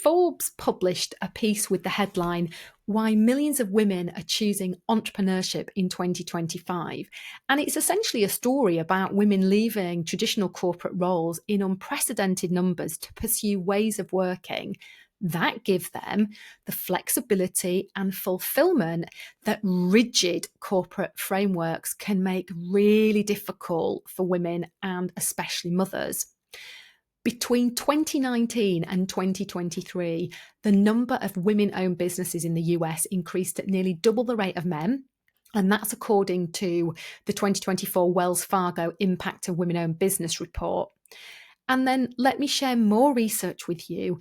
Forbes published a piece with the headline, "Why Millions of Women Are Choosing Entrepreneurship in 2025." And it's essentially a story about women leaving traditional corporate roles in unprecedented numbers to pursue ways of working that give them the flexibility and fulfillment that rigid corporate frameworks can make really difficult for women and especially mothers. Between 2019 and 2023, the number of women-owned businesses in the US increased at nearly double the rate of men. And that's according to the 2024 Wells Fargo Impact of Women-Owned Business report. And then let me share more research with you.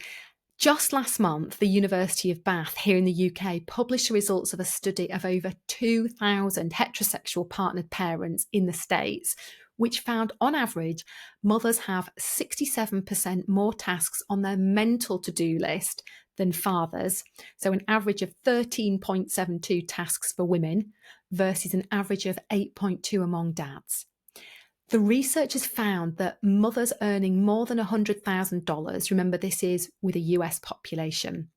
Just last month, the University of Bath here in the UK published the results of a study of over 2,000 heterosexual partnered parents in the States, which found on average, mothers have 67% more tasks on their mental to-do list than fathers. So an average of 13.72 tasks for women versus an average of 8.2 among dads. The researchers found that mothers earning more than $100,000, remember this is with a US population,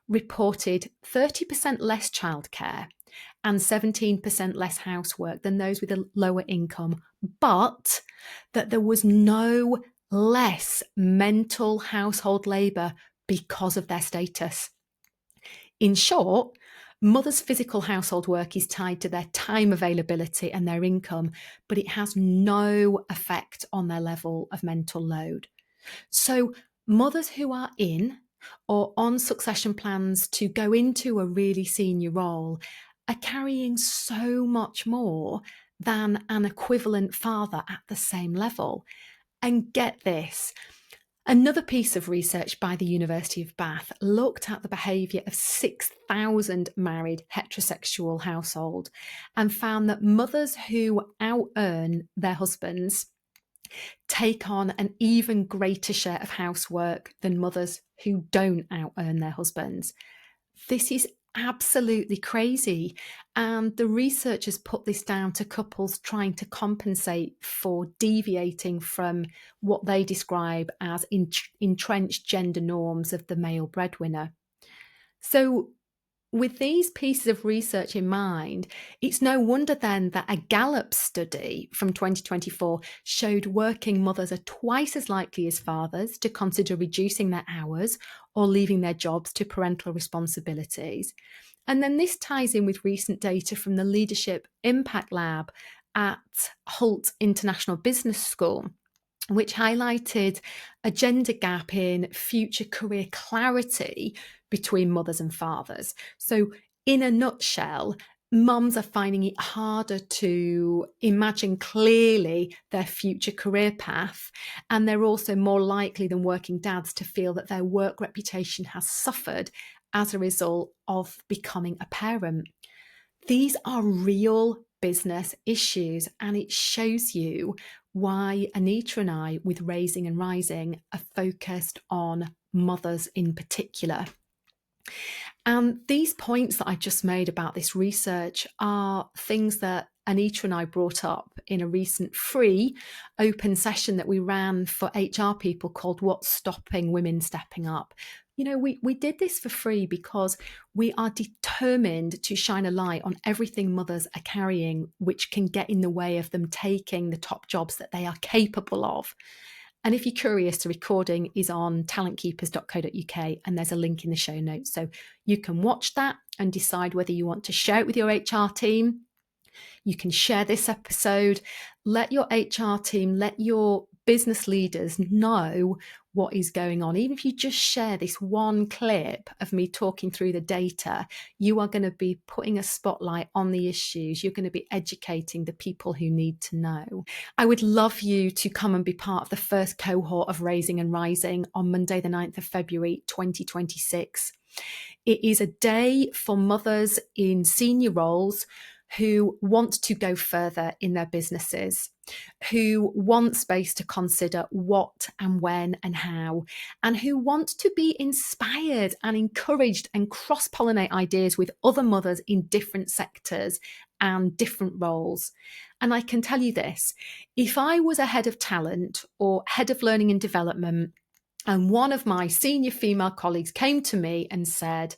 reported 30% less childcare and 17% less housework than those with a lower income, but that there was no less mental household labour because of their status. In short, mothers' physical household work is tied to their time availability and their income, but it has no effect on their level of mental load. So mothers who are in or on succession plans to go into a really senior role are carrying so much more than an equivalent father at the same level. And get this, another piece of research by the University of Bath looked at the behaviour of 6,000 married heterosexual households and found that mothers who out-earn their husbands take on an even greater share of housework than mothers who don't out-earn their husbands. This is absolutely crazy. And the researchers put this down to couples trying to compensate for deviating from what they describe as entrenched gender norms of the male breadwinner. So with these pieces of research in mind, it's no wonder then that a Gallup study from 2024 showed working mothers are twice as likely as fathers to consider reducing their hours or leaving their jobs to parental responsibilities. And then this ties in with recent data from the Leadership Impact Lab at Hult International Business School, which highlighted a gender gap in future career clarity between mothers and fathers. So in a nutshell, mums are finding it harder to imagine clearly their future career path, and they're also more likely than working dads to feel that their work reputation has suffered as a result of becoming a parent. These are real business issues, and it shows you why Anita and I, with Raising and Rising, are focused on mothers in particular. And these points that I just made about this research are things that Anita and I brought up in a recent free open session that we ran for HR people called What's Stopping Women Stepping Up? You know, we did this for free because we are determined to shine a light on everything mothers are carrying, which can get in the way of them taking the top jobs that they are capable of. And if you're curious, the recording is on talentkeepers.co.uk and there's a link in the show notes. So you can watch that and decide whether you want to share it with your HR team. You can share this episode, let your HR team, let your business leaders know what is going on. Even if you just share this one clip of me talking through the data, you are going to be putting a spotlight on the issues. You're going to be educating the people who need to know. I would love you to come and be part of the first cohort of Raising and Rising on Monday, the 9th of February, 2026. It is a day for mothers in senior roles who want to go further in their businesses, who want space to consider what and when and how, and who want to be inspired and encouraged and cross-pollinate ideas with other mothers in different sectors and different roles. And I can tell you this, if I was a head of talent or head of learning and development And one of my senior female colleagues came to me and said,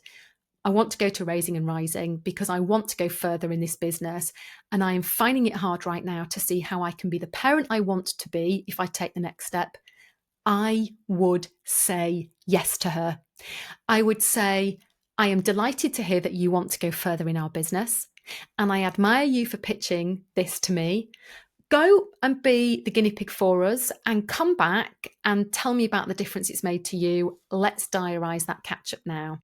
I want to go to Raising and Rising because I want to go further in this business. And I am finding it hard right now to see how I can be the parent I want to be if I take the next step. I would say yes to her. I would say, I am delighted to hear that you want to go further in our business. And I admire you for pitching this to me. Go and be the guinea pig for us and come back and tell me about the difference it's made to you. Let's diarise that catch up now.